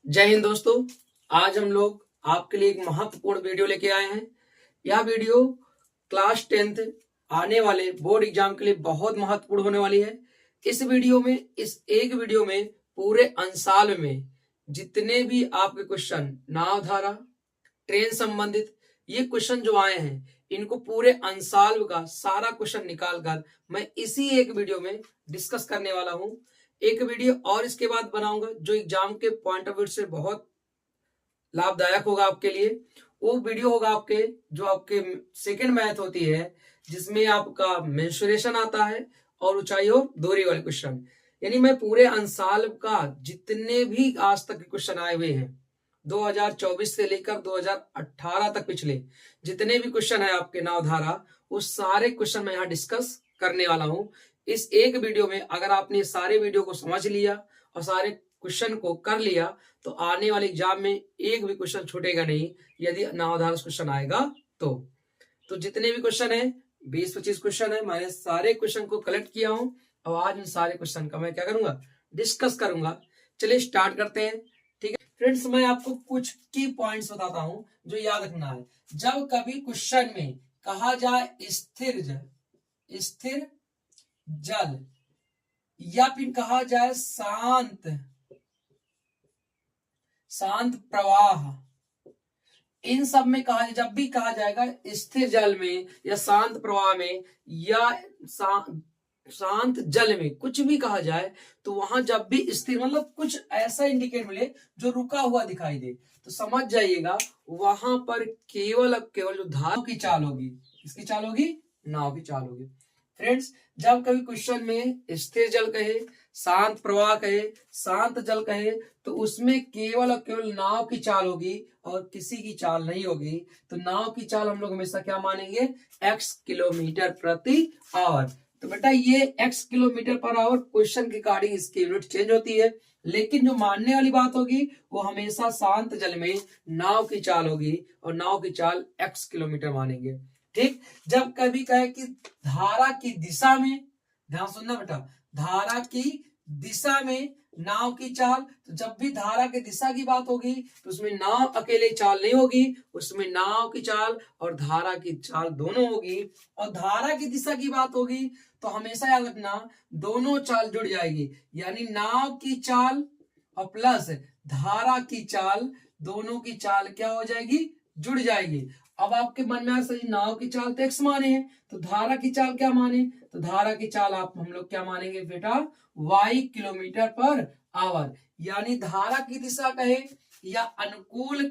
जय हिंद दोस्तों। आज हम लोग आपके लिए एक महत्वपूर्ण वीडियो लेके आए हैं। यह वीडियो क्लास 10th आने वाले बोर्ड एग्जाम के लिए बहुत महत्वपूर्ण होने वाली है। इस एक वीडियो में पूरे अंशाल में जितने भी आपके क्वेश्चन नावधारा ट्रेन संबंधित ये क्वेश्चन जो आए हैं, इनको पूरे अंशाल का सारा क्वेश्चन निकाल कर मैं इसी एक वीडियो में डिस्कस करने वाला हूं। एक वीडियो और इसके बाद बनाऊंगा जो एग्जाम के पॉइंट ऑफ व्यू से बहुत लाभदायक होगा आपके लिए। वो वीडियो होगा जो आपके सेकंड मैथ होती है, जिसमें आपका मेंसुरेशन आता है और ऊंचाई और दूरी वाले क्वेश्चन। यानी मैं पूरे अंशाल का जितने भी आज तक क्वेश्चन आए हुए हैं 2024 से लेकर 2018 तक पिछले जितने भी क्वेश्चन है आपके नावधारा, उस सारे क्वेश्चन मैं यहाँ डिस्कस करने वाला हूं। इस एक वीडियो में अगर आपने सारे वीडियो को समझ लिया और सारे क्वेश्चन को कर लिया तो आने वाले एग्जाम में एक भी क्वेश्चन छूटेगा नहीं यदि नावधारा क्वेश्चन आएगा तो जितने भी क्वेश्चन है 20-25 क्वेश्चन है, मैंने सारे क्वेश्चन को कलेक्ट किया हूं और आज इन सारे क्वेश्चन का मैं क्या करूंगा, डिस्कस करूंगा। चलिए स्टार्ट करते हैं। ठीक है फ्रेंड्स, मैं आपको कुछ की पॉइंट्स बताता हूं जो याद रखना है। जब कभी क्वेश्चन में कहा जाए स्थिर जल या फिर कहा जाए शांत प्रवाह, इन सब में जब भी कहा जाएगा स्थिर जल में या शांत प्रवाह में या शांत जल में कुछ भी कहा जाए, तो वहां जब भी स्थिर मतलब कुछ ऐसा इंडिकेट मिले जो रुका हुआ दिखाई दे, तो समझ जाइएगा वहां पर केवल जो धारा की चाल होगी, किसकी चाल होगी, नाव की चाल होगी। फ्रेंड्स, जब कभी क्वेश्चन में स्थिर जल कहे, शांत प्रवाह कहे, शांत जल कहे, तो उसमें केवल और केवल नाव की चाल होगी और किसी की चाल नहीं होगी। तो नाव की चाल हम लोग हमेशा क्या मानेंगे, x किलोमीटर प्रति आवर। तो बेटा ये x kilometre per hour question के अकॉर्डिंग इसकी यूनिट चेंज होती है, लेकिन जो मानने वाली बात होगी वो हमेशा शांत जल में नाव की चाल होगी और नाव की चाल x किलोमीटर मानेंगे। ठीक, जब कभी कहे कि धारा की दिशा में, ध्यान सुनना बेटा, धारा की दिशा में नाव की चाल, तो जब भी धारा की दिशा की बात होगी तो उसमें नाव अकेले चाल नहीं होगी, उसमें नाव की चाल और धारा की चाल दोनों होगी। और धारा की दिशा की बात होगी तो हमेशा याद रखना दोनों चाल जुड़ जाएगी, यानी नाव की चाल और प्लस धारा की चाल, दोनों की चाल क्या हो जाएगी, जुड़ जाएगी। अब आपके मन में आ सही नाव की चाल तो x माने हैं, तो धारा की चाल क्या माने, तो धारा की चाल हम लोग क्या मानेंगे बेटा, y किलोमीटर पर आवर। यानी धारा की दिशा कहे या अनुकूल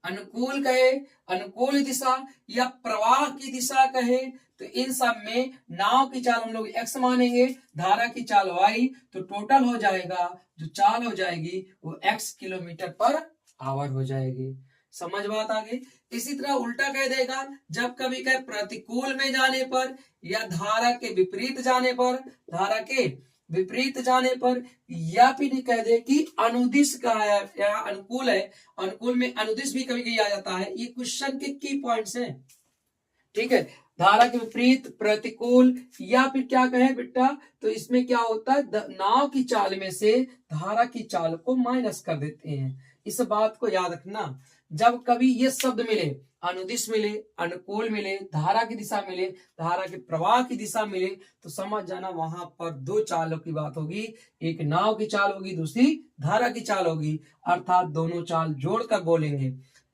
अनुकूल दिशा या प्रवाह की दिशा कहे, तो इन सब में नाव की चाल हम लोग x मानेंगे, धारा की चाल y, तो टोटल हो जाएगा जो चाल हो जाएगी वो x किलोमीटर पर आवर हो जाएगी। समझ बात आ गई। इसी तरह उल्टा कह देगा, जब कभी कहे प्रतिकूल में जाने पर या धारा के विपरीत जाने पर या फिर कह दे कि अनुदिश का है या अनुकूल है, अनुकूल में अनुदिश भी कभी कभी आ जाता है। ये क्वेश्चन के की पॉइंट्स हैं। ठीक है, धारा के विपरीत, प्रतिकूल या फिर क्या कहे बेटा, तो इसमें क्या होता है, नाव की चाल में से धारा की चाल को माइनस कर देते हैं। इस बात को याद रखना, जब कभी ये शब्द मिले, अनुदिश मिले, अनुकूल मिले, धारा की दिशा मिले, धारा के प्रवाह की दिशा मिले, तो समझ जाना वहां पर दो चालों की बात होगी, एक नाव की चाल होगी, दूसरी धारा की चाल होगी, अर्थात दोनों चाल जोड़कर बोलेंगे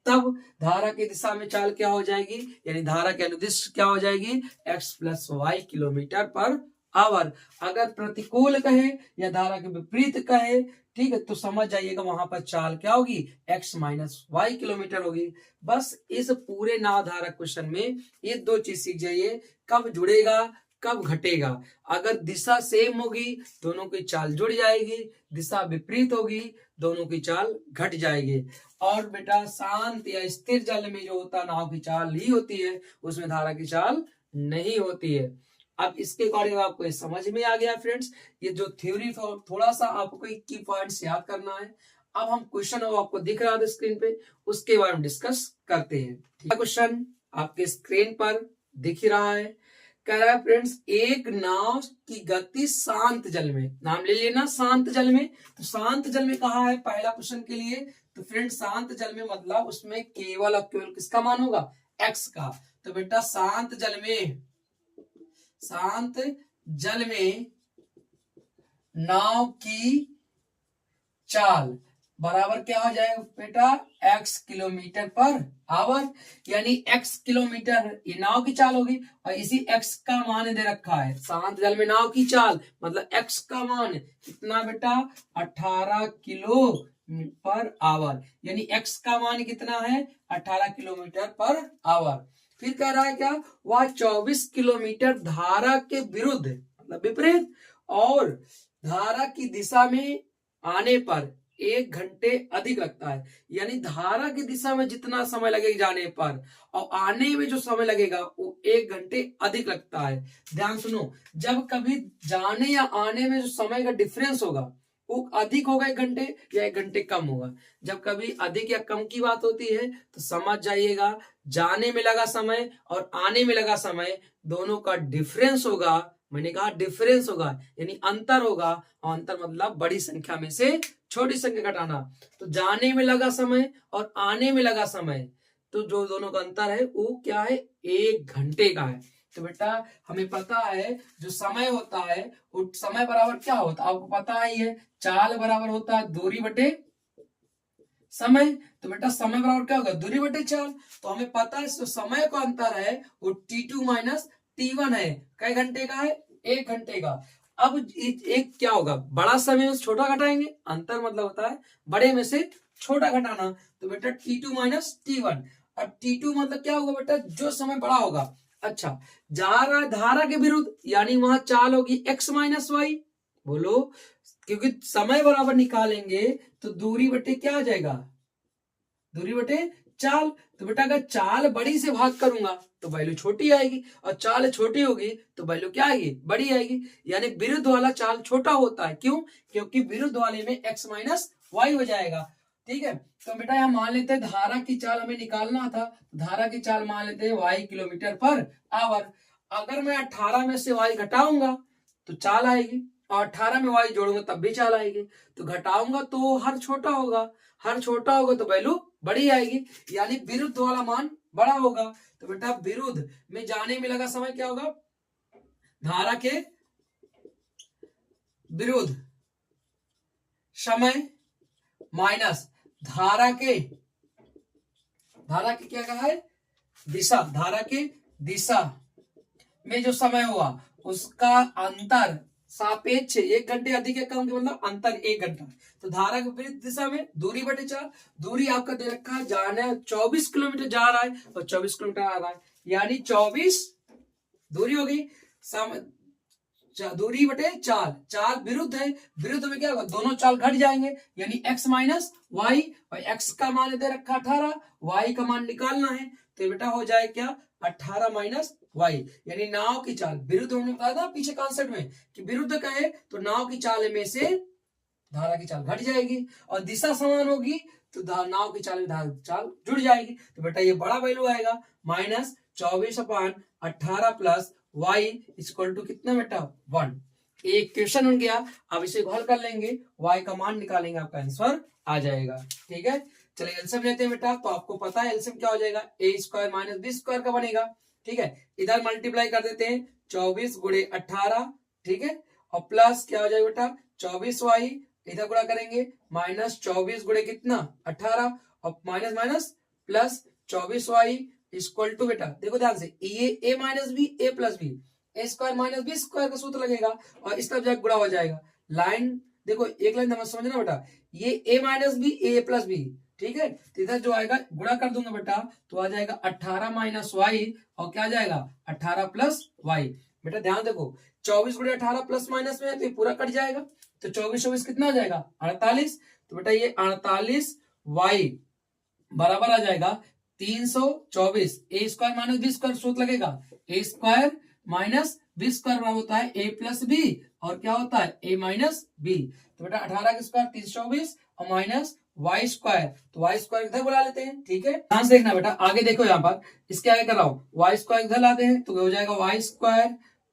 तब धारा की दिशा में चाल क्या हो जाएगी, यानी धारा के अनुदिश क्या हो जाएगी, x + y kilometre per hour. अगर प्रतिकूल कहे या धारा के विपरीत कहे, ठीक है, तो समझ जाइएगा वहां पर चाल क्या होगी, x - y किलोमीटर होगी। बस इस पूरे नावधारा क्वेश्चन में ये दो चीज सीख जाइए, कब जुड़ेगा कब घटेगा। अगर दिशा सेम होगी दोनों की चाल जुड़ जाएगी, दिशा विपरीत होगी दोनों की चाल घट जाएगी। और बेटा शांत या स्थिर जल में जो होता है नाव की चाल ही होती है, उसमें धारा की चाल नहीं होती है। अब इसके अकॉर्डिंग आपको समझ में आ गया फ्रेंड्स, ये जो थ्योरी थोड़ा सा आपको की पॉइंट्स याद करना है। अब हम क्वेश्चन आपको दिख रहा है स्क्रीन पे, उसके बारे में डिस्कस करते हैं। क्वेश्चन आपके स्क्रीन पर दिख रहा है, कह रहा है फ्रेंड्स एक नाव की गति शांत जल में, नाम ले लेना शांत जल में। तो शांत जल में कहा है पहला क्वेश्चन के लिए, तो फ्रेंड्स शांत जल में मतलब उसमें केवल और केवल किसका मान होगा, एक्स का। तो बेटा शांत जल में नाव की चाल बराबर क्या हो जाएगा बेटा, x किलोमीटर पर आवर, यानी x किलोमीटर ये नाव की चाल होगी और इसी x का मान दे रखा है। शांत जल में नाव की चाल मतलब x का मान कितना बेटा, 18 किलो पर आवर, यानी x का मान कितना है, 18 किलोमीटर पर आवर। फिर कह रहा है क्या, वह 24 किलोमीटर धारा के विरुद्ध मतलब विपरीत और धारा की दिशा में आने पर 1 घंटे अधिक लगता है, यानी धारा की दिशा में जितना समय लगेगा जाने पर और आने में जो समय लगेगा वो 1 घंटे अधिक लगता है। ध्यान सुनो, जब कभी जाने या आने में जो समय का डिफरेंस होगा वो अधिक होगा 1 घंटे या 1 घंटे कम होगा। जब कभी अधिक या कम की बात होती है तो समझ जाइएगा, जाने में लगा समय और आने में लगा समय दोनों का डिफरेंस होगा। मैंने कहा डिफरेंस होगा यानी अंतर होगा, और अंतर मतलब बड़ी संख्या में से छोटी संख्या घटाना। तो जाने में लगा समय और आने में लगा समय, तो जो दोनों का अंतर है वो क्या है, 1 घंटे का है। तो बेटा हमें पता है जो समय होता है वो समय बराबर क्या होता है, आपको पता ही है, चाल बराबर होता है दूरी बटे समय। तो बेटा समय बराबर क्या होगा, दूरी बटे चाल। तो हमें पता है जो समय का अंतर है वो T2 माइनस T1 है, कई घंटे का है, 1 घंटे का। अब एक क्या होगा, बड़ा समय में छोटा घटाएंगे, अंतर मतलब होता है बड़े में से छोटा घटाना। तो बेटा T2 माइनस T1, अब T2 मतलब क्या होगा बेटा, जो समय बड़ा होगा। अच्छा, जा रहा है धारा के विरुद्ध यानी वहां चाल होगी x माइनस वाई, बोलो, क्योंकि समय बराबर निकालेंगे तो दूरी बटे क्या आ जाएगा, दूरी बटे चाल। तो बेटा अगर चाल बड़ी से भाग करूंगा तो वैल्यू छोटी आएगी और चाल छोटी होगी तो वैल्यू क्या आएगी, बड़ी आएगी। यानी विरुद्ध वाला चाल छोटा होता है, क्यों, क्योंकि विरुद्ध वाले में x माइनस वाई हो जाएगा। ठीक है, तो बेटा यहां मान लेते हैं धारा की चाल हमें निकालना था, धारा की चाल मान लेते हैं y किलोमीटर पर आवर। अगर मैं 18 में से y घटाऊंगा तो चाल आएगी और 18 में y जोड़ूंगा तब भी चाल आएगी। तो घटाऊंगा तो हर छोटा होगा, हर छोटा होगा तो वैल्यू बड़ी आएगी, यानी विरुद्ध वाला मान बड़ा होगा। तो बेटा विरुद्ध में जाने में लगा समय क्या होगा, धारा के विरुद्ध समय माइनस धारा के क्या कहा है, दिशा, धारा के दिशा में जो समय हुआ उसका अंतर सापेक्ष 1 घंटे अधिक या कम, मतलब अंतर 1 घंटा। तो धारा के विपरीत दिशा में दूरी बटे चाल, दूरी आपका दे रखा है, जाना 24 किलोमीटर जा रहा है और 24 किलोमीटर आ रहा है, यानी 24 दूरी होगी, दूरी बटे चाल, चाल विरुद्ध है, विरुद्ध में क्या होगा, दोनों चाल घट जाएंगे, यानी x माइनस वाई, और x का मान दे रखा 18, y का मान निकालना है। तो बेटा हो जाए क्या, 18 माइनस वाई, यानी नाव की चाल विरुद्ध, हमने बताया था पीछे कॉन्सेप्ट में कि विरुद्ध कहे तो नाव की चाल में से धारा की चाल घट जाएगी और दिशा समान होगी तो नाव की चाल में धारा की चाल जुड़ जाएगी। तो बेटा ये बड़ा वैल्यू आएगा minus 24/18 plus y equal to कितना बेटा 1। एक क्वेश्चन बन गया, अब इसे हल कर लेंगे, y का मान निकालेंगे, आपका आंसर आ जाएगा। ठीक है, चलिए एलसीएम लेते हैं बेटा। तो आपको पता है एलसीएम क्या हो जाएगा, a square minus B square का बनेगा। ठीक है, इधर मल्टीप्लाई कर देते हैं 24 गुणे 18, ठीक है, और प्लस क्या हो जाएगा बेटा 24y, इधर गुणा करेंगे माइनस 24 गुणे कितना 18 और minus minus plus 24y equal to बेटा देखो ध्यान से, ये a minus B A plus B, A square minus B square का सूत्र लगेगा और इस तरफ जाकर गुणा हो जाएगा। लाइन देखो, एक लाइन समझना बेटा, ये a minus B A plus B, ठीक है, तो इधर जो आएगा गुणा कर दूंगा बेटा तो आ जाएगा 18 माइनस वाई और क्या आ जाएगा 18 प्लस वाई। बेटा ध्यान देखो 24 गुणे 18 प्लस माइनस में है तो ये पूरा कट जाएगा, तो 24 कितना आ जाएगा 48। तो बेटा ये 48 वाई बराबर आ जाएगा 324, ए स्क्वायर माइनस बी स्क्वायर सूत्र लगेगा, ए स्क्वायर माइनस बी स्क्वायर बराबर होता है ए प्लस बी और क्या होता है ए माइनस बी। तो बेटा 18 का स्क्वायर 324 और माइनस वाई स्क्वायर, तो वाई स्क्वायर इधर बुला लेते हैं, ठीक है। ध्यान से देखना बेटा, आगे देखो यहाँ पर इसके आगे कर रहा हूं, वाई स्क्वायर इधर लाते हैं तो हो जाएगा वाई स्क्वायर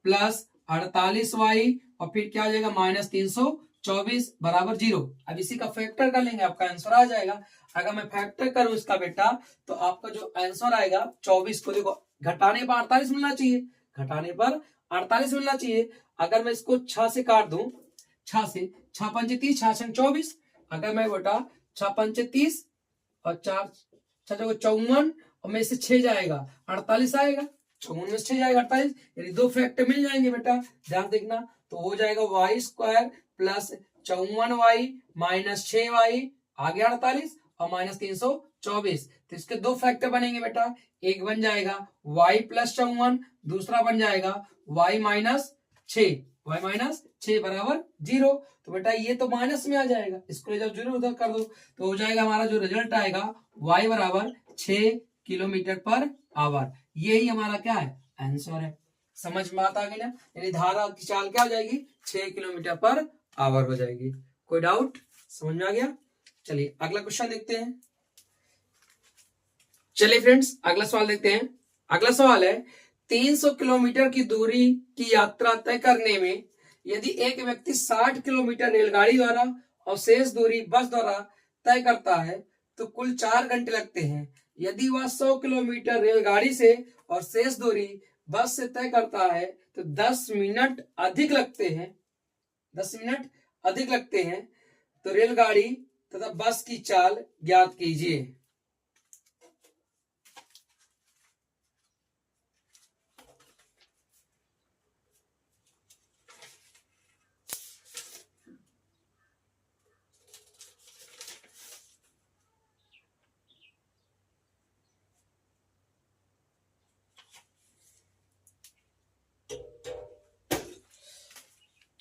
प्लस 48y और फिर क्या हो जाएगा -324 बराबर 0। अब इसी का फैक्टर कर लेंगे, आपका आंसर आ जाएगा। अगर मैं फैक्टर करूं इसका बेटा तो आपका जो आंसर आएगा 24 को देखो घटाने पर 48 मिलना चाहिए, घटाने पर 48 मिलना चाहिए। अगर मैं इसको 6 से काट दूं, 6 से 6 पंचे 30, 6 से 24, अगर मैं बेटा 6 पंचे 30 और 4 6 54 और में से 6 जाएगा 48 आएगा, 54 में से 6 जाएगा 48, यानी दो फैक्टर मिल जाएंगे बेटा, ध्यान देखना। तो हो जाएगा Y square plus 54y minus 6y आ गया 48 और -324, तो इसके दो फैक्टर बनेंगे बेटा, एक बन जाएगा y प्लस 54, दूसरा बन जाएगा y माइनस 6 बराबर 0। तो बेटा ये तो माइनस में आ जाएगा, इसको जब 0 उधर कर दो तो हो जाएगा हमारा जो रिजल्ट आएगा y बराबर 6 किलोमीटर पर आवर। यही हमारा क्या है आंसर है। समझ में आता है ना, यानी धारा की चाल क्या हो जाएगी 6 किलोमीटर पर आवर हो जाएगी। कोई डाउट, समझ में आ गया। चलिए अगला क्वेश्चन देखते हैं। चलिए फ्रेंड्स अगला सवाल देखते हैं। अगला सवाल है 300 किलोमीटर की दूरी की यात्रा तय करने में यदि एक व्यक्ति 60 किलोमीटर रेलगाड़ी द्वारा और शेष दूरी बस द्वारा तय करता है तो कुल 4 घंटे लगते हैं। यदि वह 100 किलोमीटर रेलगाड़ी से और शेष दूरी बस से तय करता है तो 10 मिनट अधिक लगते हैं, 10 मिनट अधिक लगते हैं। तो रेलगाड़ी तथा बस की चाल ज्ञात कीजिए।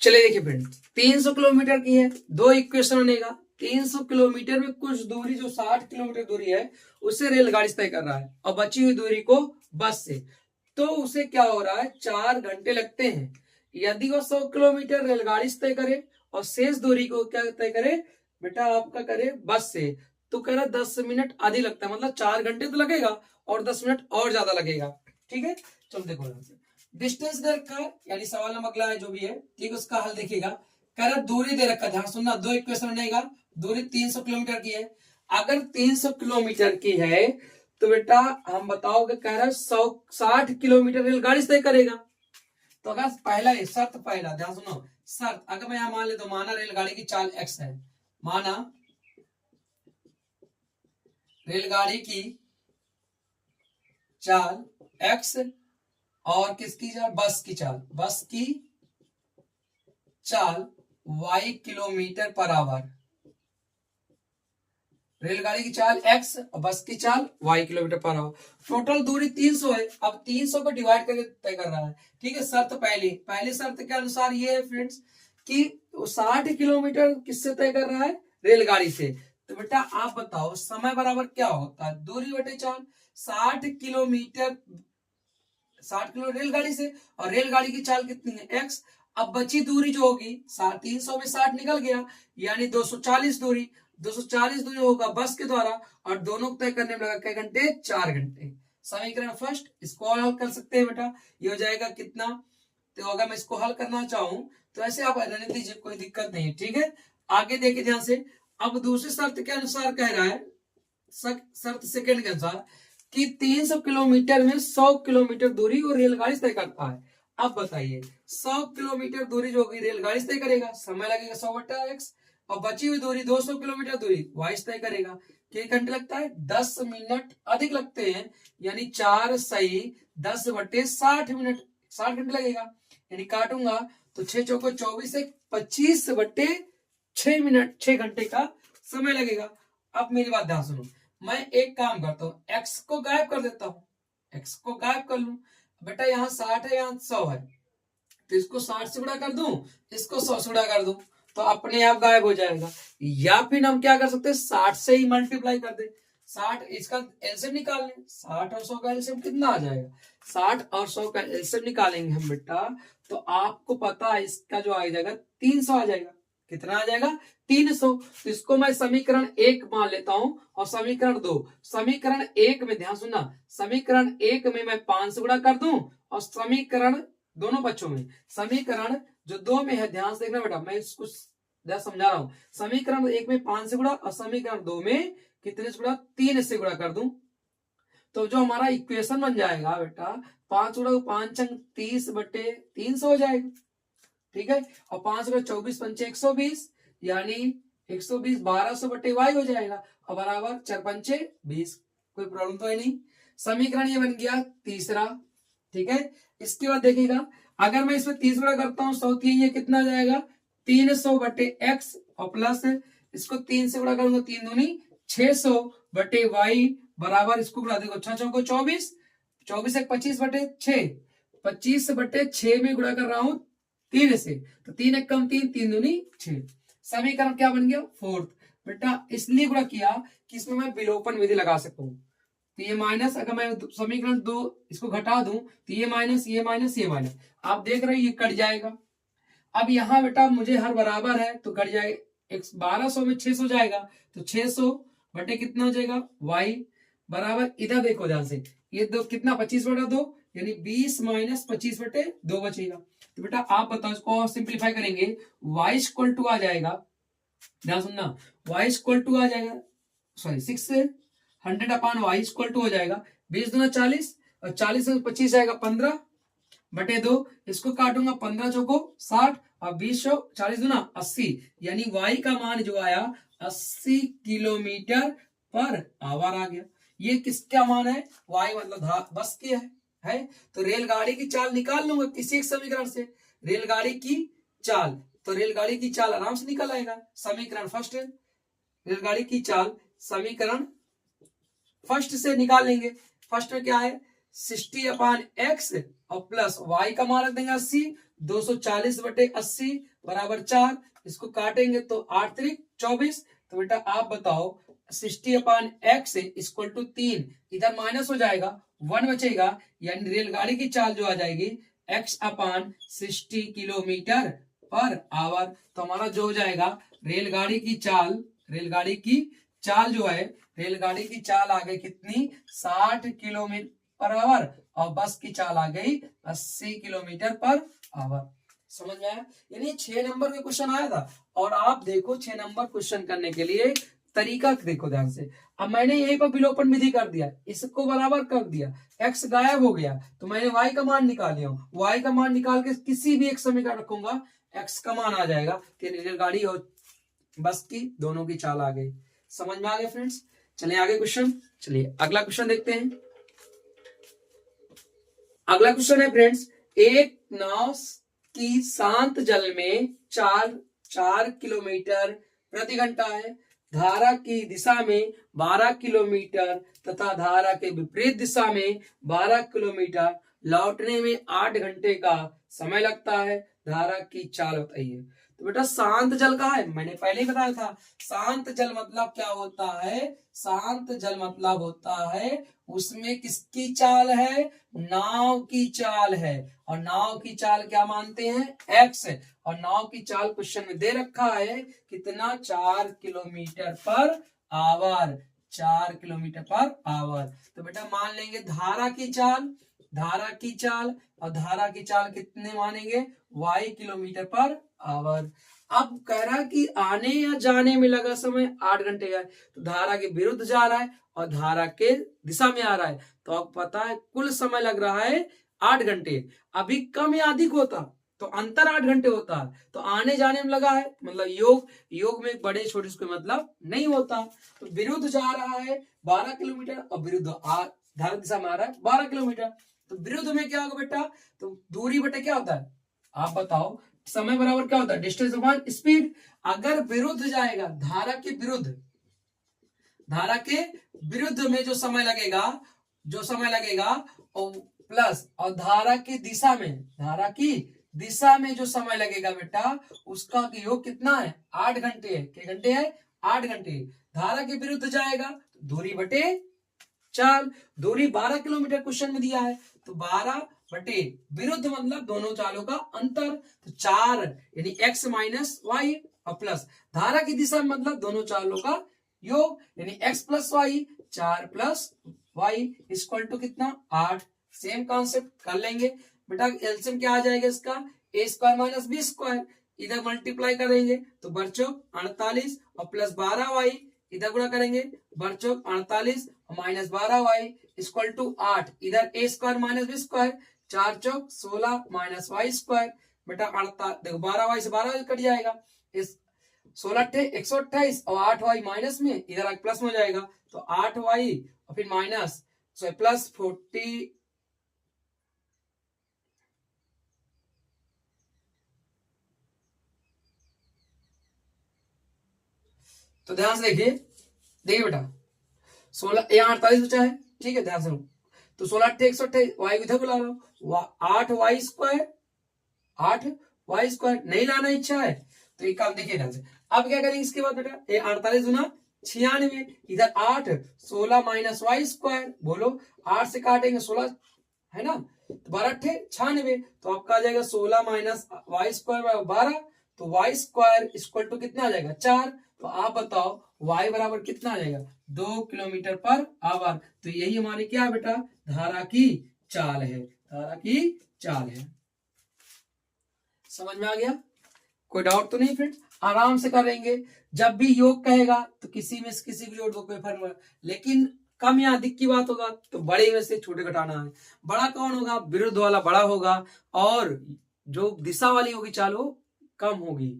चलिए देखिए फ्रेंड्स 300 किलोमीटर की है, दो इक्वेशन बनेगा। 300 किलोमीटर में कुछ दूरी जो 60 किलोमीटर दूरी है उसे रेलगाड़ी से तय कर रहा है और बची हुई दूरी को बस से, तो उसे क्या हो रहा है 4 घंटे लगते हैं। यदि वह 100 किलोमीटर रेलगाड़ी से तय करे और शेष दूरी को क्या तय करे बेटा आपका करे बस से, तो कह रहा 10 मिनट अधिक लगता है, मतलब 4 घंटे तो लगेगा और 10 मिनट और ज्यादा लगेगा। ठीक है, चलो देखो यहाँ से डिस्टेंस दे रखा है, यानी सवाल नंबर अगला है जो भी है, ठीक है, उसका हल देखिएगा। कह रहा दूरी दे रखा है, ध्यान सुनना, दो इक्वेशन बनेगा। दूरी 300 किलोमीटर की है। अगर 300 किलोमीटर की है तो बेटा हम बताओगे कह रहा है 160 किलोमीटर रेलगाड़ी से तय करेगा। तो अगर पहला है शर्त, पहला ध्यान सुनो शर्त, अगर मैं यहां मान ले तो माना रेलगाड़ी की चाल x है, माना रेलगाड़ी की चाल x और किसकी चाल बस की चाल, बस की चाल y किलोमीटर पर आवर। रेलगाड़ी की चाल x और बस की चाल y kilometre per hour. Total दूरी 300 है। अब 300 को डिवाइड करके तय कर रहा है। ठीक है, शर्त पहली शर्त के अनुसार ये है फ्रेंड्स कि 60 किलोमीटर किससे तय कर रहा है रेलगाड़ी से। तो बेटा आप बताओ समय बराबर क्या होता है दूरी बटे चाल। 60 किलोमीटर रेलगाड़ी से और रेलगाड़ी की चाल कितनी है x। अब बची दूरी जो होगी 300 में 60 निकल गया, यानी 240 दूरी, 240 दूरी होगा बस के द्वारा और दोनों तय करने में लगा क्या घंटे 4 घंटे। समीकरण फर्स्ट इसको हल कर सकते हैं बेटा, ये हो जाएगा कितना। तो अगर मैं इसको हल करना चाहूं तो ऐसे आप रहने दीजिए, कोई दिक्कत नहीं। ठीक है, आगे देखिए ध्यान से। अब दूसरी शर्त के अनुसार कह रहा है, शर्त सेकंड के अनुसार कि 300 किलोमीटर में 100 किलोमीटर दूरी वो रेलगाड़ी तय करता है। अब बताइए 100 किलोमीटर दूरी जो होगी रेलगाड़ी तय करेगा, समय लगेगा 100 बटा x, और बची हुई दूरी 200 किलोमीटर दूरी वाइस तय करेगा। कितने घंटे लगता है 10 मिनट अधिक लगते हैं, यानी 4 सही 10 बटे 60 मिनट, 60 घंटे लगेगा। यानी काटूंगा तो 6 चौको 24 से 25 बटे 6 मिनट, 6 घंटे का समय लगेगा। अब मेरी बात ध्यान सुनो, मैं एक काम करता हूँ x को गायब कर देता हूँ, x को गायब कर लूं। बेटा यहाँ 60 है यहाँ 100 है, तो इसको 60 से गुणा कर दूं, इसको 100 से गुणा कर दूं, तो अपने आप गायब हो जाएगा। या फिर हम क्या कर सकते हैं 60 से ही मल्टीप्लाई कर दे, 60 इसका एलसीएम निकाल लें, 60 और 100 का एलसीएम कितना आ जाएगा, 60 और 100 का एलसीएम निकालेंगे हम बेटा, तो आपको पता है इसका जो आ जाएगा 300 आ जाएगा। कितना आ जाएगा 300। तो इसको मैं समीकरण 1 मान लेता हूं और समीकरण 2। समीकरण 1 में ध्यान सुनना, समीकरण 1 में मैं 5 से गुणा कर दूं और समीकरण दोनों बच्चों में, समीकरण जो 2 में है ध्यान से देखना बेटा, मैं इसको समझा रहा हूं। समीकरण 1 में 5 से गुणा और समीकरण 2 में कितने से गुणा 3 से गुणा कर दूं तो जो हमारा इक्वेशन बन जाएगा बेटा 5 गुणा 5 अंक 30/300 हो जाएगा। ठीक है, और 5 गुणा 24 पंचे 120 यानी 120 1200/y हो जाएगा और बराबर 4 पंचे 20। कोई प्रॉब्लम तो है नहीं। समीकरण ये बन गया तीसरा। ठीक है, इसके बाद देखिएगा अगर मैं इसमें 30 गुणा करता हूं 100 ये कितना जाएगा 300/x और प्लस इसको 3 से गुणा करूंगा 3 दूनी 600/y बराबर इसको गुणा देखो 6 चौको 24 24 एक 25/6 25/6 में गुणा कर रहा हूं 3 से तो 3 एक कम 3 3 दूनी 6। समीकरण क्या बन गया 4th बेटा, इसलिए गुणा किया कि इसमें मैं विलोपन विधि लगा सकूं। तो ये माइनस अगर मैं समीकरण 2 इसको घटा दूं तो ये माइनस ये माइनस ये माइनस, आप देख रहे हो ये कट जाएगा। अब यहाँ बेटा मुझे हर बराबर है तो कट जाएगा 1200 में 600 जाएगा तो 600 बटे कितना हो जाएगा y बराबर, इधर देखो ध्यान से ये दो कितना 25/2 यानी 20 माइनस 25/2 बचेगा। तो बेटा आप बताओ इसको सिंप्लीफाई करेंगे y इक्वल टू आ जाएगा, ध्यान सुनना y इक्वल टू आ जाएगा सॉरी 600/y इक्वल टू हो जाएगा 20 दूना 40 और 40 में 25 जाएगा 15/2। इसको काटूंगा 15 चौको 60 और 20 40 दूना 80 यानी y का मान जो आया 80 किलोमीटर पर आवर आ गया। ये किसका मान है y मतलब बस की है तो रेलगाड़ी की चाल निकाल लूंगा किसी एक समीकरण से। रेलगाड़ी की चाल तो रेलगाड़ी की चाल आराम से निकल आएगा। समीकरण फर्स्ट है, रेलगाड़ी की चाल समीकरण फर्स्ट से निकाल लेंगे। फर्स्ट में क्या है 60/x और प्लस y का मान रख देंगे 80 240/80 बराबर 4। इसको काटेंगे तो 8 3 24। तो बेटा आप बताओ 60/x इक्वल टू 3 इधर माइनस हो जाएगा 1 बचेगा यानी रेलगाड़ी की चाल जो आ जाएगी x/60 किलोमीटर पर आवर। तो हमारा जो हो जाएगा रेलगाड़ी की चाल जो है रेलगाड़ी की चाल आ गई कितनी 60 किलोमीटर पर आवर और बस की चाल आ गई 80 किलोमीटर पर आवर। समझ में आया? यानी 6 नंबर का क्वेश्चन आया था और आप देखो 6 नंबर क्वेश्चन करने के लिए तरीका देखो ध्यान से। अब मैंने यहीं पर विलोपन विधि कर दिया, इसको बराबर कर दिया, x गायब हो गया तो मैंने y का मान निकाल लिया। y का मान निकाल के किसी भी एक समीकरण रखूंगा x का मान आ जाएगा। रेलगाड़ी और बस की दोनों की चाल आ गई। समझ में आ गया फ्रेंड्स? चलिए आगे क्वेश्चन, चलिए अगला क्वेश्चन देखते हैं। अगला क्वेश्चन है फ्रेंड्स, एक नाव की शांत जल में 4 किलोमीटर प्रति घंटा है, धारा की दिशा में 12 किलोमीटर तथा धारा के विपरीत दिशा में 12 किलोमीटर, लौटने में 8 घंटे का समय लगता है, धारा की चाल बताइए। तो बेटा शांत जल का है, मैंने पहले ही बताया था शांत जल मतलब क्या होता है। शांत जल मतलब होता है उसमें किसकी चाल है, नाव की चाल है। और नाव की चाल क्या मानते हैं x, और नाव की चाल क्वेश्चन में दे रखा है कितना 4 kilometre per hour, 4 kilometre per hour. तो बेटा मान लेंगे धारा की चाल और धारा की चाल कितने मानेंगे y किलोमीटर पर आवर। अब कह रहा कि आने या जाने में लगा समय 8 घंटे है, तो धारा के विरुद्ध जा रहा है और धारा के दिशा में आ रहा है तो आपको पता है कुल समय लग रहा है 8 घंटे। अभी कम या अधिक होता तो अंतर 8 घंटे होता है, तो आने जाने में लगा है मतलब योग में बड़े छोटे से कोई मतलब नहीं होता। तो विरुद्ध जा रहा है 12 किलोमीटर और विरुद्ध धारा दिशा में आ रहा है 12 किलोमीटर। तो विरुद्ध में क्या होगा बेटा, तो दूरी बटे क्या होता है आप बताओ, समय बराबर क्या होता है डिस्टेंस अपॉन स्पीड। अगर विरुद्ध जाएगा धारा के विरुद्ध में जो समय लगेगा और प्लस और धारा की दिशा में जो समय लगेगा बेटा उसका योग कितना है 8 घंटे है। कितने घंटे है 8 घंटे। धारा के विरुद्ध जाएगा दूरी बटे चाल, दूरी 12 किलोमीटर क्वेश्चन में दिया है तो 12 बटे विरुद्ध मतलब दोनों चालों का अंतर, तो 4 यानी x माइनस वाई और प्लस धारा की दिशा में मतलब दोनों चालों का योग, यानी x plus Y, 4 plus Y equal to कितना 8। सेम कॉन्सेप्ट कर लेंगे बेटा। एलसीएम क्या आ जाएगा इसका, ए स्क्वायर माइनस बी स्क्वायर, इधर मल्टीप्लाई करेंगे तो बरचौक 48 और प्लस 12 वाई, इधर गुणा करेंगे बरचौक 48 और माइनस 12 वाई इक्वल टू 8, इधर ए स्क्वायर माइनस बी स्क्वायर, 4 चौक 16 माइनस वाई स्क्वायर बेटा 48, देखो 12 वाई से 12 वाई कट जाएगा, इस 16 128 और 8 वाई माइनस में इधर आगे प्लस में हो जाएगा, तो 8 वाई और फिर माइनस प्लस 40, तो ध्यान से देखिए, देखिए बेटा 16 यहाँ 48 बचा है, ठीक है ध्यान से, तो 16 128 वाई इधर बुला लो, 8 वाई स्क्वायर, 8 वाई स्क्वायर नहीं लाना इच्छा है तो एक काम देखिए ध्यान से। अब क्या करेंगे इसके बाद बेटा, ये 48 गुना 96, इधर 8 16 माइनस वाई स्क्वायर, बोलो 8 से काटेंगे 16 है ना, तो 12 96, तो आपका आ जाएगा 16 माइनस वाई स्क्वायर 12, तो वाई स्क्वायर इक्वल टू कितना आ जाएगा 4। तो आप बताओ y बराबर कितना आ जाएगा 2 किलोमीटर पर आवर। तो यही हमारी क्या है बेटा, धारा की चाल है, धारा की चाल है। समझ में आ गया, कोई डाउट तो नहीं फ्रेंड्स, आराम से करेंगे। जब भी योग कहेगा तो किसी में से किसी को जोड़ दो, कोई फर्क नहीं, लेकिन कम या अधिक की बात होगा तो बड़े में से छोटे घटाना है। बड़ा कौन होगा, विरुद्ध वाला बड़ा होगा, और जो दिशा वाली होगी चाल वो कम होगी,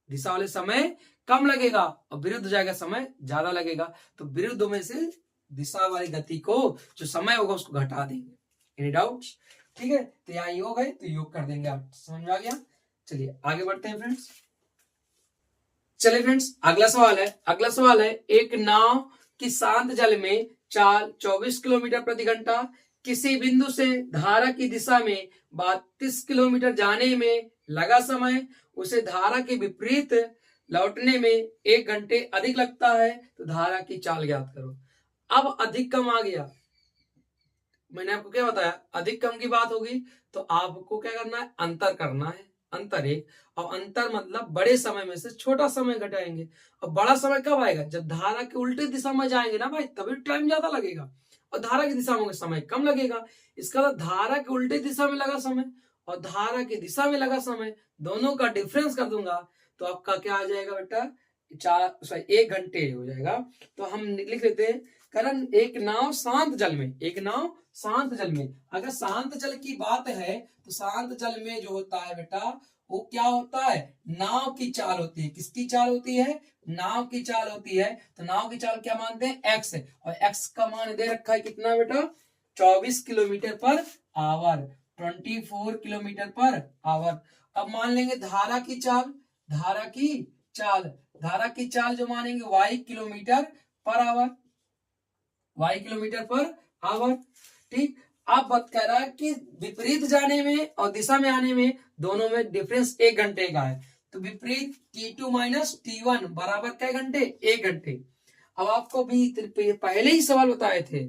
दिशा वाले समय कम लगेगा और विरुद्ध जाएगा समय ज्यादा लगेगा, तो विरुद्ध में से दिशा वाली गति को जो समय होगा उसको घटा देंगे। एनी डाउट्स, ठीक है, तो यहाँ योग है तो योग कर देंगे, आप समझ में आ गया। चलिए आगे बढ़ते हैं फ्रेंड्स। चलिए फ्रेंड्स अगला सवाल है, अगला सवाल है, एक नाव की शांत जल में चाल 24 किलोमीटर प्रति घंटा, किसी बिंदु से धारा की दिशा में 32 किलोमीटर जाने में लगा समय, उसे धारा के विपरीत लौटने में 1 घंटे अधिक लगता है, तो धारा की चाल ज्ञात करो। अब अधिक कम आ गया, मैंने आपको क्या बताया, अधिक कम की बात होगी तो आपको क्या करना है, अंतर करना है, अंतर एक, और अंतर मतलब बड़े समय में से छोटा समय घटाएंगे। और बड़ा समय कब आएगा, जब धारा के उल्टे दिशा में जाएंगे ना भाई, तभी टाइम ज्यादा लगेगा, और धारा की दिशा में समय कम लगेगा। इसका मतलब धारा के उल्टे दिशा में लगा समय और धारा की दिशा में लगा समय, दोनों का डिफरेंस कर दूंगा तो आपका क्या आ जाएगा बेटा, 1 घंटे हो जाएगा। तो हम लिख लेते हैं, कारण एक नाव शांत जल में, एक नाव शांत जल में, अगर शांत जल की बात है तो शांत जल में जो होता है बेटा वो क्या होता है, नाव की चाल होती है। किसकी चाल होती है, नाव की चाल होती है। तो नाव की चाल क्या मानते हैं, x, और x का मान दे रखा है कितना बेटा, 24 kilometre per hour, 24 kilometre per hour. अब मान लेंगे धारा की चाल, धारा की चाल, धारा की चाल जो मानेंगे y kilometre per hour, y kilometre per hour, ठीक। अब बात कर रहा है कि विपरीत जाने में और दिशा में आने में दोनों में डिफरेंस 1 घंटे का है, तो विपरीत t2 माइनस t1 बराबर क्या घंटे, 1 घंटे। अब आपको भी पहले ही सवाल बताए थे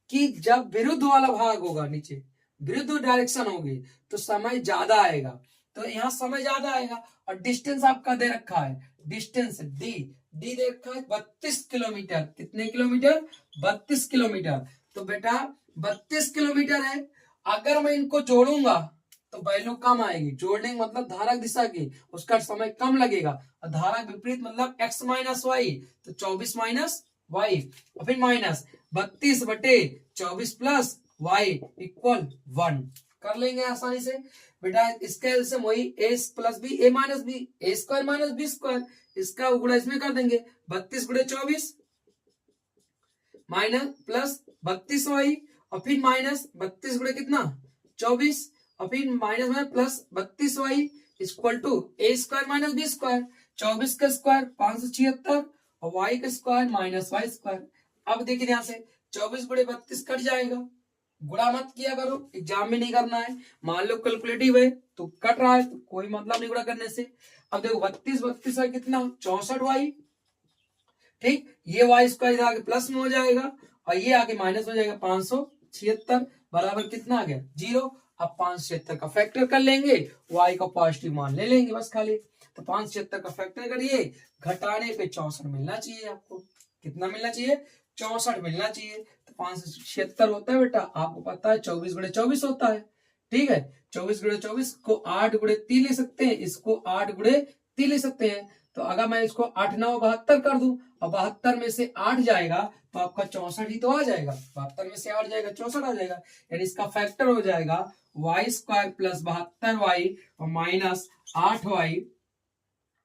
कि जब विरुद्ध वाला भाग होगा, नीचे विरुद्ध डायरेक्शन होगी तो समय ज्यादा आएगा, तो यहाँ समय ज्यादा आएगा। और डिस्टेंस आपका दे रखा है, डिस्टेंस डी, डी दे रखा है 32 किलोमीटर, कितने किलोमीटर, 32 किलोमीटर। तो बेटा 32 किलोमीटर है, अगर मैं इनको जोड़ूंगा तो वैल्यू कम आएगी, जोड़ने मतलब धारा दिशा की, उसका समय कम लगेगा, और धारा विपरीत मतलब x माइनस वाई, तो 24 माइनस वाई और फिर माइनस 32 बटे 24 प्लस वाई इक्वल 1 कर लेंगे आसानी से बेटा। इसका एलसीएम वही a plus B, a minus B, A square minus B square, इसका गुणा इसमें कर देंगे, 32 गुणे 24 माइनस प्लस 32 वाई और फिर माइनस 32 गुणे कितना 24 और फिर माइनस में plus 32 Y equal to A square minus B square, 24 का स्क्वायर 576 और वाई का स्क्वायर माइनस वाई स्क्वायर। अब देखिए ध्यान से 24 गुणे 32 कट जाएगा, गुणा मत किया करो, एग्जाम में नहीं करना है। मान लो कैलकुलेटिव है तो कट रहा है तो कोई मतलब नहीं गुणा करने से। अब देखो 32 है कितना 64 वाई, ठीक, ये वाई स्क्वायर आगे प्लस में हो जाएगा और ये आगे माइनस हो जाएगा, 576 बराबर कितना आ गया 0। अब 576 का फैक्टर कर लेंगे, वाई का पॉजिटिव मान ले लेंगे बस खाली। तो 576 का फैक्टर करिए, घटाने पे 64 मिलना चाहिए आपको। कितना मिलना चाहिए? 64 मिलना चाहिए। तो 576 होता है बेटा, आपको पता है 24 गुणे 24 होता है। ठीक है, 24 गुणे 24 को 8 गुणे 3 ले सकते हैं, इसको 8 गुणे 3 ले सकते हैं। तो अगर मैं इसको 8 9 72 कर दूं और 72 में से 8 जाएगा तो आपका 64 ही तो आ जाएगा। 72 में से 8 जाएगा 64 आ जाएगा, यानी इसका फैक्टर हो जाएगा वाई स्क्वायर प्लस 72y और माइनस 8y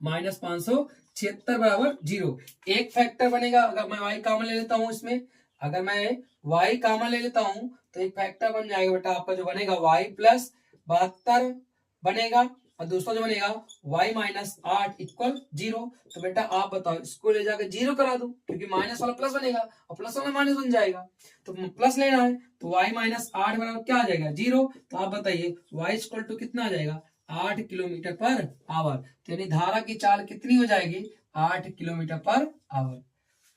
माइनस 576 बराबर 0। एक फैक्टर बनेगा, अगर मैं y कॉमन ले लेता हूं इसमें, अगर मैं y कॉमन ले लेता हूं तो एक फैक्टर बन जाएगा बेटा आपका, जो बनेगा y प्लस 72 बनेगा और दूसरा जो बनेगा y माइनस 8 इक्वल 0। तो बेटा आप बताओ, इसको ले जाकर 0 करा दो, क्योंकि माइनस वाला प्लस बनेगा और प्लस वाला माइनस बन जाएगा। तो प्लस लेना है तो y माइनस 8 बराबर क्या आ जाएगा? 0। तो आप बताइए y इक्वल टू कितना आ जाएगा? 8 किलोमीटर पर आवर। तो यानी धारा की चाल कितनी हो जाएगी? 8 किलोमीटर पर आवर।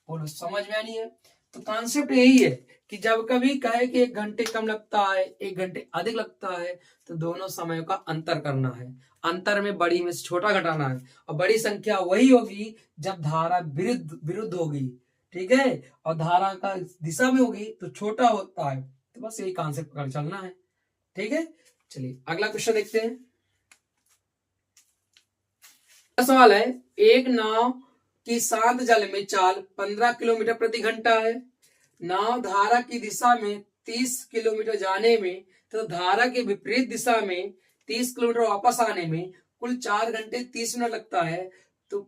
बोलो समझ में आनी है? तो कॉन्सेप्ट यही है कि जब कभी कहे कि 1 घंटे कम लगता है 1 घंटे अधिक लगता है तो दोनों समयों का अंतर करना है। अंतर में बड़ी में से छोटा घटाना है, और बड़ी संख्या वही होगी जब धारा विरुद्ध होगी। ठीक है, और धारा का दिशा में होगी तो छोटा होता है। तो बस यही कॉन्सेप्ट पकड़ चलना है। ठीक है, चलिए अगला क्वेश्चन देखते हैं। सवाल है, एक नाव की शांत जल में चाल 15 किलोमीटर प्रति घंटा है। नाव धारा की दिशा में 30 किलोमीटर जाने में तो धारा के विपरीत दिशा में 30 किलोमीटर वापस आने में कुल 4 घंटे 30 मिनट लगता है। तो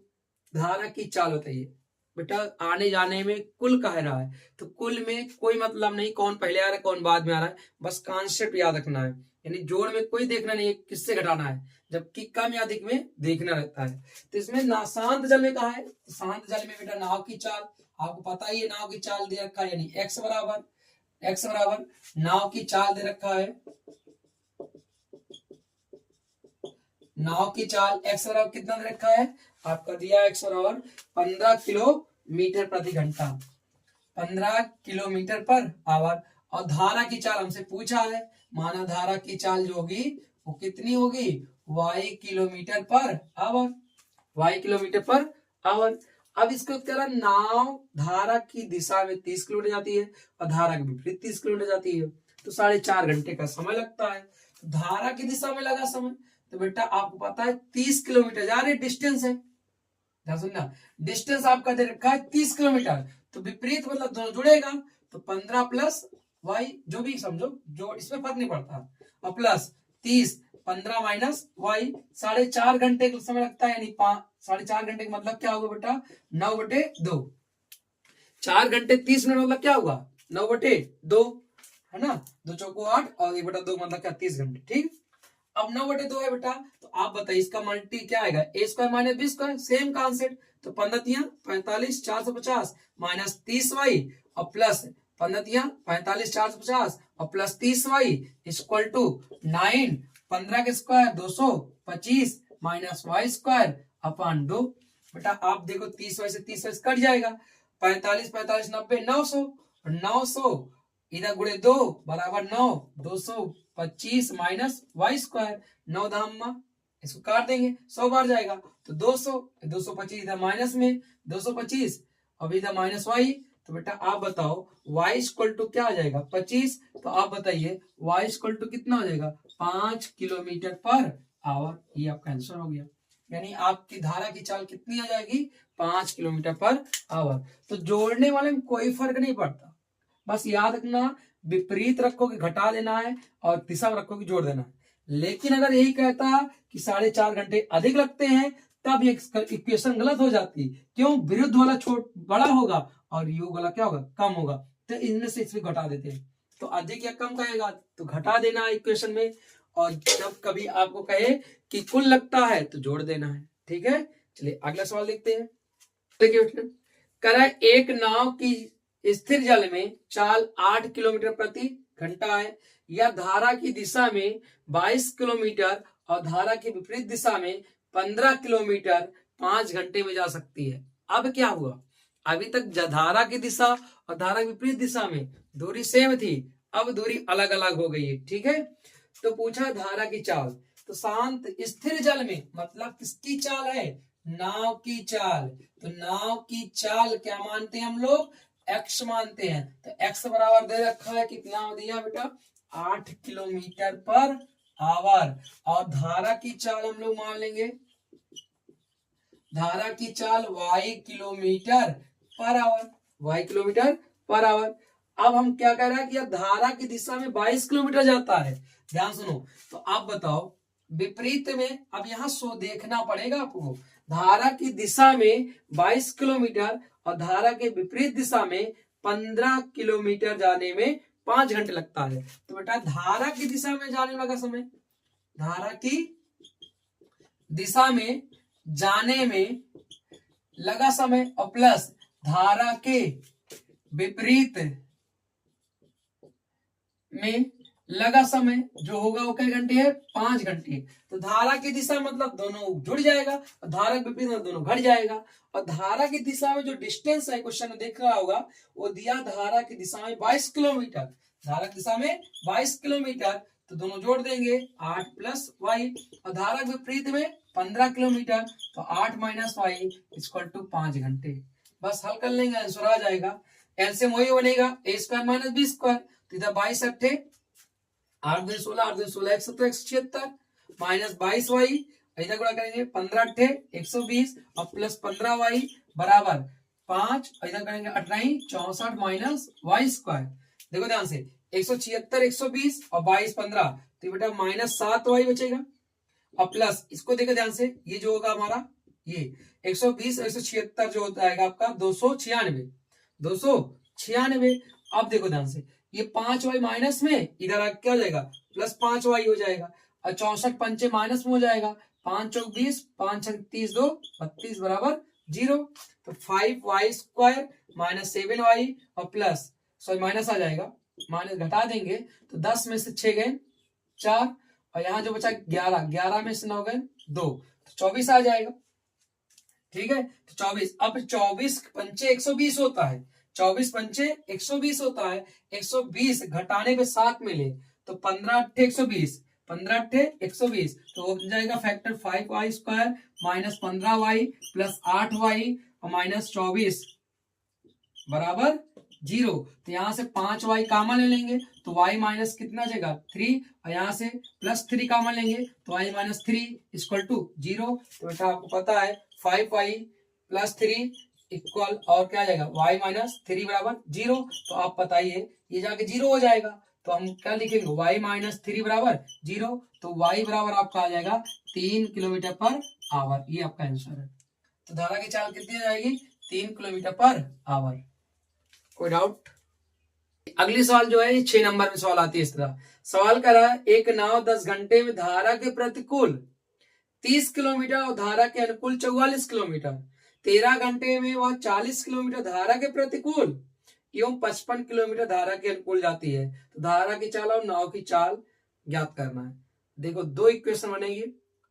धारा की चाल बताइए। बेटा आने जाने में कुल कह रहा है, तो कुल में कोई मतलब नहीं कौन पहले आ रहा है कौन बाद में आ रहा है, बस कॉन्सेप्ट याद रखना है। यानी जोड़ में कोई देखना नहीं है किससे घटाना है, जबकि कम या अधिक में देखना रहता है। तो इसमें ना शांत जल में कहा है, तो शांत जल में बेटा नाव की चाल आपको पता ही है, नाव की चाल दे रखा है, यानी x बराबर नाव की चाल दे रखा है, नाव की चाल x बराबर कितना दे रखा है आपका, दिया x बराबर 15 किलोमीटर प्रति घंटा, 15 किलोमीटर पर आवर। और धारा की चाल हमसे पूछा है, माना धारा की चाल जो होगी वो कितनी होगी? y kilometre per hour, y kilometre per hour. अब इसको कह रहा, नाव धारा की दिशा में 30 किलोमीटर जाती है और धारा के विपरीत 30 किलोमीटर जाती है, तो 4.5 घंटे का समय लगता है। तो धारा की दिशा में लगा समय, तो बेटा आपको पता है 30 किलोमीटर जा रहे डिस्टेंस है, सुनना डिस्टेंस आपका दे रखा है 30 किलोमीटर, तो विपरीत मतलब दोनों जुड़ेगा, तो 15 प्लस y जो भी समझो, जो इसमें फर्क नहीं पड़ता, और प्लस 30, 15 माइनस y, 4.5 घंटे का समय लगता है, यानी 4.5 घंटे का मतलब क्या होगा बेटा? 9/2। 4 घंटे 30 मिनट मतलब क्या होगा? 9/2 है ना, 2 चौको 8 और 1/2 मतलब क्या? 30 घंटे। ठीक, अब 9/2 है बेटा, तो आप बताइए इसका मल्टी क्या आएगा? a square minus B square, same concept. तो 15 45 450 माइनस 30y और प्लस 15 45 450 और प्लस 30y इक्वल टू 9। 15 के square 225 minus Y square upon 2। बेटा आप देखो 30y से 30y कट जाएगा, 45 45 90 900 और 900 इधर गुणे 2 बराबर 9, 225 माइनस वाई स्क्वायर, 9 धाम इसको काट देंगे 100 बार जाएगा, तो 200 225 इधर माइनस में 225 अब इधर माइनस वाई। तो बेटा आप बताओ y इक्वल टू क्या आ जाएगा? 25। तो आप बताइए y इक्वल टू कितना हो जाएगा? 5 किलोमीटर पर आवर। ये आपका आंसर हो गया, यानी आपकी धारा की चाल कितनी आ जाएगी? 5 किलोमीटर पर आवर। तो जोड़ने वाले में कोई फर्क नहीं पड़ता, बस याद रखना विपरीत रखोगे घटा देना है और दिशा में रखोगे जोड़ देना है। लेकिन अगर यही कहता कि 4.5 घंटे अधिक लगते हैं तब ये इक्वेशन गलत हो जाती। क्यों? विरुद्ध वाला छोट बड़ा होगा और योग वाला क्या होगा? कम होगा, तो इनमें से इसमें घटा देते हैं। तो अधिक या कम कहेगा तो घटा देना है इक्वेशन में, और जब कभी आपको कहे कि कुल लगता है तो जोड़ देना है। ठीक है, चलिए अगला सवाल देखते हैं। देखिए कह रहा है, एक नाव की स्थिर जल में चाल 8 किलोमीटर प्रति घंटा है, या धारा की दिशा में 22 किलोमीटर और धारा की विपरीत दिशा में 15 किलोमीटर 5 घंटे में जा सकती है। अब क्या हुआ? अभी तक धारा की दिशा और धारा की विपरीत दिशा में दूरी सेम थी, अब दूरी अलग अलग हो गई है। ठीक है, तो पूछा धारा की चाल, तो शांत स्थिर जल में मतलब किसकी चाल है, नाव की चाल। तो नाव की चाल क्या मानते हैं हम लोग, एक्स मानते हैं। तो एक्स बराबर दे रखा है, कितना दिया बेटा, 8 किलोमीटर पर आवर। और धारा की चाल हम लोग मान लेंगे, धारा की चाल y kilometre per hour, y kilometre per hour. अब हम क्या कह रहे हैं कि धारा की दिशा में 22 किलोमीटर जाता है। ध्यान सुनो, तो आप बताओ विपरीत में, अब यहाँ सो देखना पड़ेगा आपको, धारा की दिशा में 22 किलोमीटर और धारा के विपरीत दिशा में 15 किलोमीटर जाने में 5 घंटे लगता है। तो बेटा धारा की दिशा में जाने लगा समय, धारा की दिशा में जाने में लगा समय और प्लस धारा के विपरीत में लगा समय जो होगा वो कितने घंटे है, 5 घंटे। तो धारा की दिशा मतलब दोनों जुड़ जाएगा और धारा के विपरीत मतलब दोनों घट जाएगा। और धारा की दिशा में जो डिस्टेंस है, क्वेश्चन में देख रहा होगा, वो दिया धारा की दिशा में 22 किलोमीटर, धारा की दिशा में 22 किलोमीटर। तो दोनों जोड़ देंगे 8 प्लस वाई, और धारा के विपरीत में 15 किलोमीटर, तो 8 माइनस वाई इक्वल टू 5 घंटे। बस हल कर लेंगे, आंसर आ जाएगा। एलसीएम वही बनेगा, ए स्क्वायर माइनस बी स्क्वायर। तो इधर 22 अट्ठे 8 2 16, 8 2 16 176 माइनस 22 वाई, इधर गुणा करेंगे 15 अट्ठे 120 और प्लस 15 वाई बराबर 5, इधर करेंगे 18 64 माइनस वाई स्क्वायर। देखो ध्यान से 176 120 और 22 15, तो बेटा माइनस 7 वाई बचेगा और प्लस इसको देखो ध्यान से, ये जो होगा हमारा ये 120 176 जो होता है आपका 296 296। अब देखो ध्यान से, ये 5 वाई माइनस में इधर क्या हो जाएगा, प्लस 5 वाई हो जाएगा और 64 पंचे माइनस में हो जाएगा, 5 चौक 20 5 छक 30 2 32 बराबर 0। तो 5 वाई स्क्वायर माइनस 7 वाई और प्लस सॉरी माइनस आ जाएगा, माइनस घटा देंगे तो 10 में से 6 गए 4 और यहाँ जो बचा 11, 11 में से 9 गए 2, तो 24 आ जाएगा। ठीक है, तो 24, अब 24 पंचे 120 होता है, 24 पंचे 120 होता है, 120 घटाने पे 7 मिले तो 15 अट्ठे 120, 15 अट्ठे 120, तो हो जाएगा factor 5 Y square minus 15 Y plus 8 Y और माइनस 24 बराबर 0। तो यहां से 5 वाई कॉमन ले लेंगे तो वाई माइनस कितना जाएगा 3, और यहां से प्लस 3 कॉमन लेंगे तो वाई माइनस 3 इक्वल टू 0। तो बेटा आपको पता है 5 वाई प्लस 3 इक्वल और क्या आ जाएगा वाई माइनस 3 बराबर 0। तो आप बताइए ये जाके 0 हो जाएगा, तो हम क्या लिखेंगे वाई माइनस 3 बराबर 0। तो वाई बराबर आपका आ जाएगा 3 किलोमीटर पर आवर, ये आपका आंसर है। तो धारा की चाल कितनी आ जाएगी 3 किलोमीटर पर आवर। कोई डाउट? अगली सवाल जो है 6 नंबर में सवाल आती है इस तरह। सवाल कर रहा है एक नाव 10 घंटे में धारा के प्रतिकूल 30 किलोमीटर और धारा के अनुकूल 44 किलोमीटर, 13 घंटे में वह 40 किलोमीटर धारा के प्रतिकूल एवं 55 किलोमीटर धारा के अनुकूल जाती है। तो धारा की चाल और नाव की चाल ज्ञात करना है। देखो दो इक्वेशन बनेगी,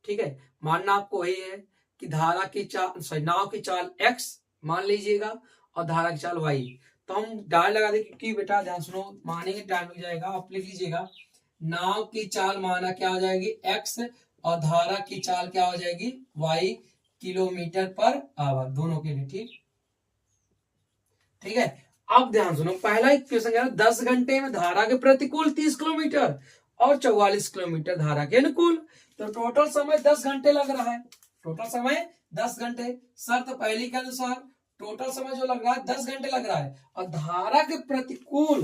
ठीक है। मानना आपको वही है कि धारा की चाल सॉरी नाव की चाल x मान लीजिएगा और धारा की चाल y। तो हम डाल लगा दें क्योंकि बेटा ध्यान सुनो, मानेंगे टाइम लग जाएगा। आप लिख लीजिएगा नाव की चाल माना क्या हो जाएगी x और धारा की चाल क्या हो जाएगी y किलोमीटर पर आवर, दोनों के लिए। ठीक है। अब ध्यान सुनो, पहला इक्वेशन क्या है 10 घंटे में धारा के प्रतिकूल 30 किलोमीटर और 44 किलोमीटर धारा के अनुकूल। तो टोटल समय 10 घंटे लग रहा है, टोटल समय 10 घंटे। शर्त पहली के अनुसार टोटल समय जो लग रहा है 10 घंटे लग रहा है, और धारा के प्रतिकूल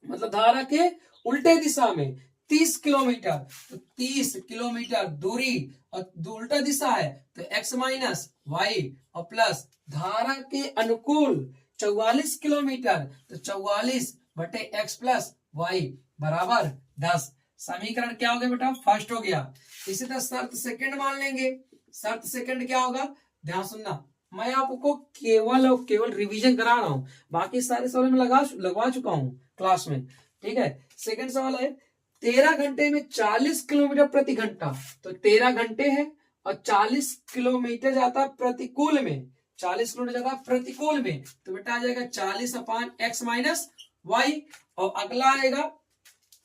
मतलब धारा के उल्टे दिशा में 30 किलोमीटर, तो 30 किलोमीटर दूरी और उल्टा दिशा है तो x माइनस वाई और प्लस धारा के अनुकूल 44 किलोमीटर, तो 44 बटे x प्लस वाई बराबर 10। समीकरण क्या हो गया बेटा फर्स्ट हो गया। इसी तरह शर्त सेकंड मान लेंगे। शर्त सेकंड क्या होगा, ध्यान सुनना, मैं आपको केवल और केवल रिवीजन करा रहा हूं, बाकी सारे सवाल में लगवा चुका हूं क्लास में। ठीक है। सेकंड सवाल है 13 घंटे में 40 किलोमीटर प्रति घंटा, तो 13 घंटे है और 40 किलोमीटर जाता प्रतिकूल में, 40 किलोमीटर जाता प्रतिकूल में, तो बेटा आ जाएगा 40 अपान x माइनस वाई। और अगला आएगा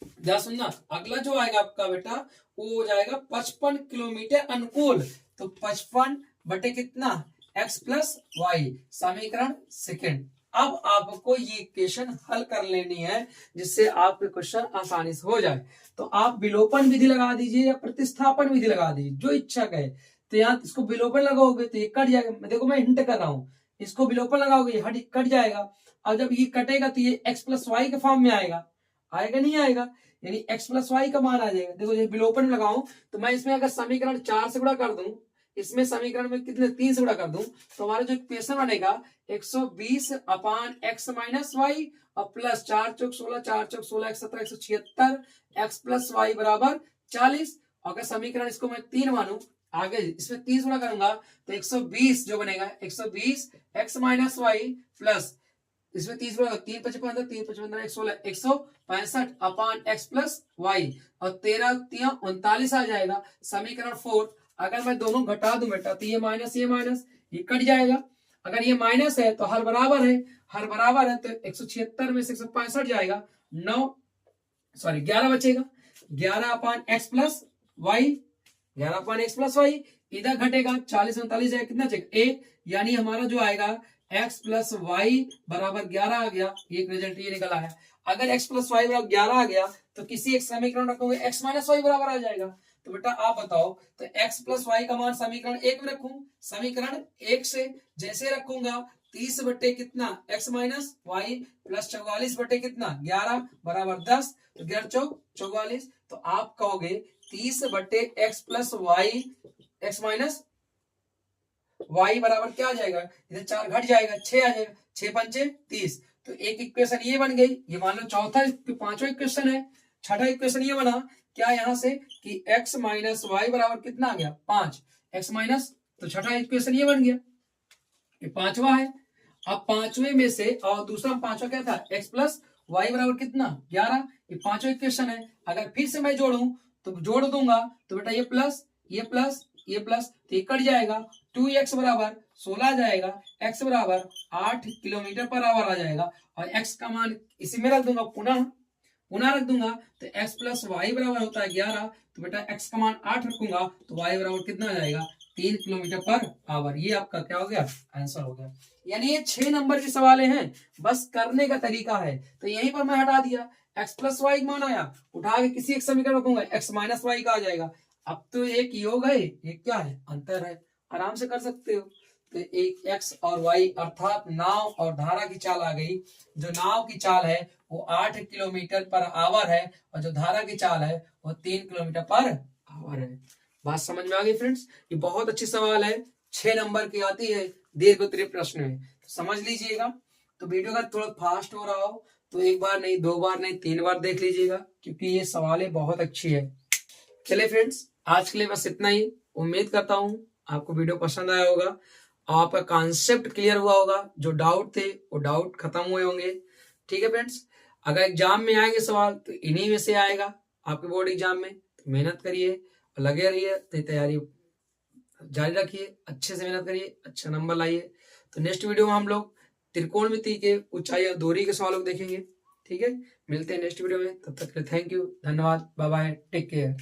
ध्यान सुनना, अगला जो आएगा आपका बेटा वो हो जाएगा 55 किलोमीटर अनुकूल। तो 55 बटे कितना, x प्लस वाई, समीकरण सेकंड। अब आपको ये इक्वेशन हल कर लेनी है जिससे आपके क्वेश्चन आसानी से हो जाए। तो आप विलोपन विधि लगा दीजिए या प्रतिस्थापन विधि लगा दीजिए, जो इच्छा कहे। तो यहाँ इसको विलोपन लगाओगे तो ये कट जाएगा, देखो मैं हिंट कर रहा हूं, इसको विलोपन लगाओगे ये कट जाएगा। और जब ये कटेगा तो ये x प्लस वाई के फॉर्म में आएगा, आएगा नहीं आएगा, यानी x प्लस वाई का मान आ जाएगा। देखो ये विलोपन लगाऊं तो मैं इसमें अगर समीकरण 4 से गुणा कर दूं, इसमें समीकरण में कितने 3 से गुणा कर दूं, तो हमारा जो इक्वेशन बनेगा 120 अपान x माइनस वाई और प्लस 4 चौक 16, 4 चौक 16, 17, 176, x प्लस वाई बराबर 40। अगर समीकरण इसको मैं 3 मानूं, आगे इसमें 30 गुणा करूंगा तो 120 जो बनेगा 120 x माइनस वाई प्लस इसमें 30 गुणा 3 5 15 3 5 15 116 165 अपान x प्लस वाई और 13 3 39 आ जाएगा। समीकरण 4 अगर मैं दोनों घटा दूं बेटा तो ये माइनस ये कट जाएगा। अगर ये माइनस है तो हर बराबर है तो 176 में से 165 जाएगा, 11 बचेगा। 11 अपान एक्स प्लस वाई, 11 अपान एक्स प्लस वाई, इधर घटेगा 40 39 जाएगा, कितना चाहिए 1, यानी हमारा जो आएगा x प्लस वाई बराबर 11 आ गया। एक रिजल्ट ये निकल आया। अगर x प्लस वाई बराबर 11 आ गया तो किसी एक समीकरण रखोगे x माइनस वाई बराबर आ जाएगा। तो बेटा आप बताओ, तो x प्लस वाई का मान समीकरण 1 में रखूं, समीकरण 1 से जैसे रखूंगा 30 बटे कितना x माइनस वाई प्लस 44 बटे कितना 11 बराबर 10, तो 11 चौक 44। तो आप कहोगे 30 बटे x plus Y x minus Y बराबर क्या आ जाएगा, इधर 4 घट जाएगा 6 आ जाएगा, 6 पंचे 30। तो एक इक्वेशन ये बन गई। ये मान लो पांचवा इक्वेशन है। छठा इक्वेशन ये बना क्या यहाँ से कि x माइनस वाई बराबर कितना आ गया 5 x माइनस, तो छठा इक्वेशन ये बन गया, ये पांचवा है। अब पांचवे में से और दूसरा पांचवा क्या था x प्लस वाई बराबर कितना 11, ये पांचवा इक्वेशन है। अगर फिर से मैं जोड़ूं तो जोड़ दूंगा तो बेटा ये प्लस ये प्लस तो ये कट जाएगा, 2x बराबर 16 आ जाएगा, x बराबर 8 किलोमीटर पर आवर आ जाएगा। और x का मान इसी में रख दूंगा, पुनः रख दूंगा तो x प्लस वाई बराबर होता है 11। तो बेटा x का मान 8 रखूंगा तो y बराबर कितना आ जाएगा 3 किलोमीटर पर आवर। ये आपका क्या हो गया, आंसर हो गया। यानी ये 6 नंबर के सवाल हैं, बस करने का तरीका है। तो यहीं पर मैं हटा दिया, x प्लस वाई मान आया, उठा के किसी एक समीकरण रखूंगा x माइनस वाई का आ जाएगा। अब तो एक योग है, एक क्या है अंतर है, आराम से कर सकते हो। तो एक x और y अर्थात नाव और धारा की चाल आ गई। जो नाव की चाल है वो 8 किलोमीटर पर आवर है और जो धारा की चाल है वो 3 किलोमीटर पर आवर है। बात समझ में आ गई फ्रेंड्स। ये बहुत अच्छी सवाल है, 6 नंबर की आती है दीर्घ उत्तरीय प्रश्न में, तो समझ लीजिएगा। तो वीडियो का थोड़ा फास्ट हो रहा हो तो एक बार नहीं, 2 बार नहीं, 3 बार देख लीजिएगा, क्योंकि ये सवालें बहुत अच्छी है। चलिए फ्रेंड्स, आज के लिए बस इतना ही। उम्मीद करता हूँ आपको वीडियो पसंद आया होगा, आपका कॉन्सेप्ट क्लियर हुआ होगा, जो डाउट थे वो डाउट खत्म हुए होंगे। ठीक है फ्रेंड्स, अगर एग्जाम में आएंगे सवाल तो इन्हीं में से आएगा आपके बोर्ड एग्जाम में। तो मेहनत करिए, लगे रहिए, तैयारी जारी रखिए, अच्छे से मेहनत करिए, अच्छा नंबर लाइए। तो नेक्स्ट वीडियो में हम लोग त्रिकोणमिति के ऊंचाई और दूरी के सवालों को देखेंगे। ठीक है, मिलते हैं नेक्स्ट वीडियो में, तब तक के लिए थैंक यू, धन्यवाद, बाय बाय, टेक केयर।